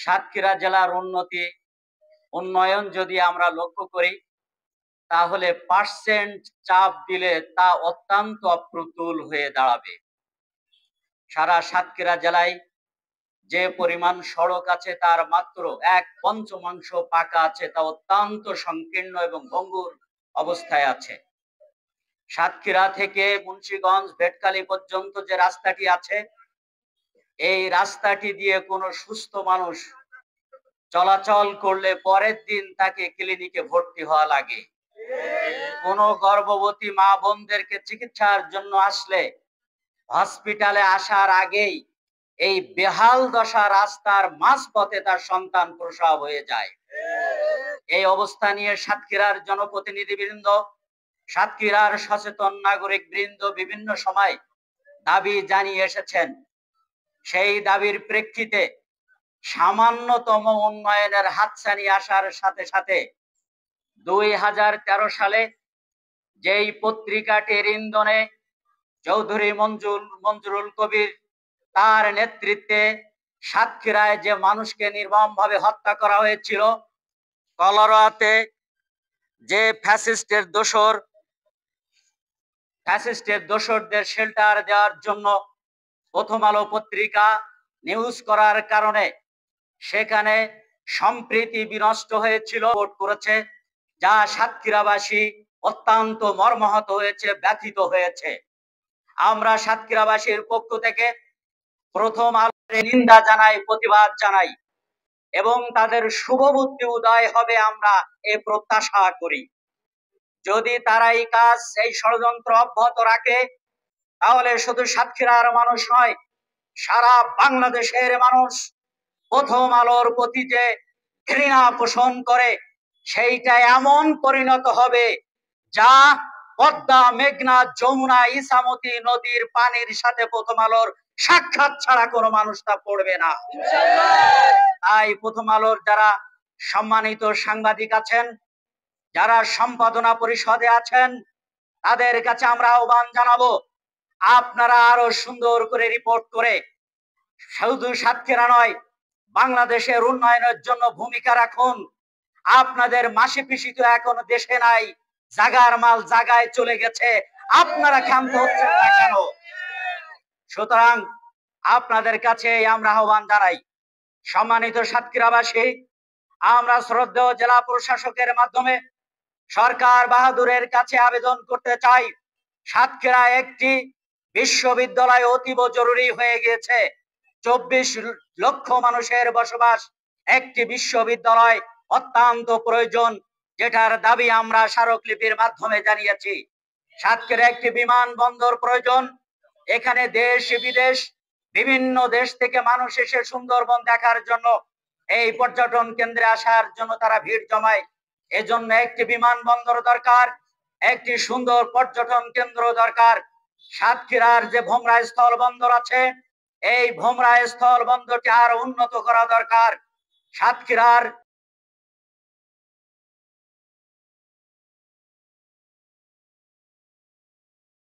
সাতক্ষীরা জেলার উন্নয়ন যদি আমরা লক্ষ্য করি, তাহলে পার্সেন্ট চাপ দিলে তা অত্যন্ত অপ্রতুল হয়ে দাঁড়াবে। সারা সাতক্ষীরা জেলায় যে পরিমাণ সড়ক আছে তার মাত্র 1/5 পাকা আছে, তা অত্যন্ত সংকীর্ণ এবং ভঙ্গুর অবস্থায় আছে। সাতক্ষীরা থেকে মুন্সিগঞ্জ ভেটকালি পর্যন্ত যে রাস্তাটি আছে, এই রাস্তাটি দিয়ে কোনো সুস্থ মানুষ চলাচল করলে পরের দিন তাকে ক্লিনিকে ভর্তি হওয়া লাগে। কোনো গর্ভবতী মা বোনদেরকে চিকিৎসার জন্য আসলে হসপিটালে আসার আগেই এই বেহাল দশা রাস্তার মাঝপথে তার সন্তান প্রসব হয়ে যায়। এই অবস্থা নিয়ে সাতক্ষীরার জনপ্রতিনিধিবৃন্দ, সাতক্ষীরার সচেতন নাগরিক বৃন্দ বিভিন্ন সময় দাবি জানিয়ে এসেছেন। সেই দাবির প্রেক্ষিতে সামান্যতম উন্নয়নের হাতছানি আসার সাথে সাথে 2013 সালে যেই পত্রিকাটির ইন্ধনে চৌধুরী মঞ্জুরুল কবির তার নেতৃত্বে সাতক্ষীরায় যে মানুষকে নির্মমভাবে হত্যা করা হয়েছিল, কলরাতে যে ফ্যাসিস্টের দোসরদের শেল্টার দেওয়ার জন্য প্রথম আলো পত্রিকা নিউজ করার কারণে সেখানে সম্প্রীতি বিনষ্ট হয়েছিল করেছে, যা সাতক্ষীরাবাসী অত্যন্ত মর্মাহত হয়েছে, ব্যথিত হয়েছে। আমরা সাতক্ষীরাবাসীর পক্ষ থেকে প্রথম আলোর নিন্দা জানাই, প্রতিবাদ জানাই এবং তাদের শুভ বুদ্ধি উদয় হবে আমরা এ প্রত্যাশা করি। যদি তারা এই ষড়যন্ত্র অব্যাহত রাখে, তাহলে শুধু সাতক্ষীরার মানুষ নয়, সারা বাংলাদেশের মানুষ প্রথম আলোর প্রতি যে ঘৃণা পোষণ করে সেইটা এমন পরিণত হবে যা পদ্মা, মেঘনা, যমুনা, ইছামতি নদীর পানির সাথে প্রথম আলোর সাক্ষাৎ ছাড়া কোনো মানুষ তা পড়বে না। তাই প্রথম আলোর যারা সম্মানিত সাংবাদিক আছেন, যারা সম্পাদনা পরিষদে আছেন, তাদের কাছে আমরা আহ্বান জানাবো, আপনারা আরো সুন্দর করে রিপোর্ট করে শুধু সাতক্ষীরা নয়, বাংলাদেশের উন্নয়নের জন্য ভূমিকা রাখুন। আপনাদের মাসি পিসি তো এখন দেশে নাই, জাগার মাল জাগায় চলে গেছে, আপনারা ক্ষান্ত হচ্ছেন না কেন? সুতরাং আপনাদের কাছে আমরা আহ্বান জানাই, সম্মানিত সাতক্ষীরাবাসী, আমরা শ্রদ্ধেয় জেলা প্রশাসকের মাধ্যমে সরকার বাহাদুরের কাছে আবেদন করতে চাই, সাতক্ষীরায় একটি বিশ্ববিদ্যালয় অতীব জরুরি হয়ে গিয়েছে। 24 লক্ষ মানুষের বসবাস, একটি বিশ্ববিদ্যালয় অত্যন্ত প্রয়োজন, যেটার দাবি আমরা স্মারকলিপির মাধ্যমে জানিয়েছি। সাতক্ষীরা একটি বিমানবন্দর প্রয়োজন, এখানে দেশ বিদেশ বিভিন্ন দেশ থেকে মানুষ এসে সুন্দরবন দেখার জন্য, এই পর্যটন কেন্দ্রে আসার জন্য তারা ভিড় জমায়। এজন্য একটি বিমানবন্দর দরকার, একটি সুন্দর পর্যটন কেন্দ্র দরকার। সাতক্ষীরার যে ভোমরা স্থল বন্দর আছে, এই ভোমরা স্থল বন্দরটি আরো উন্নত করা দরকার। সাতক্ষীরার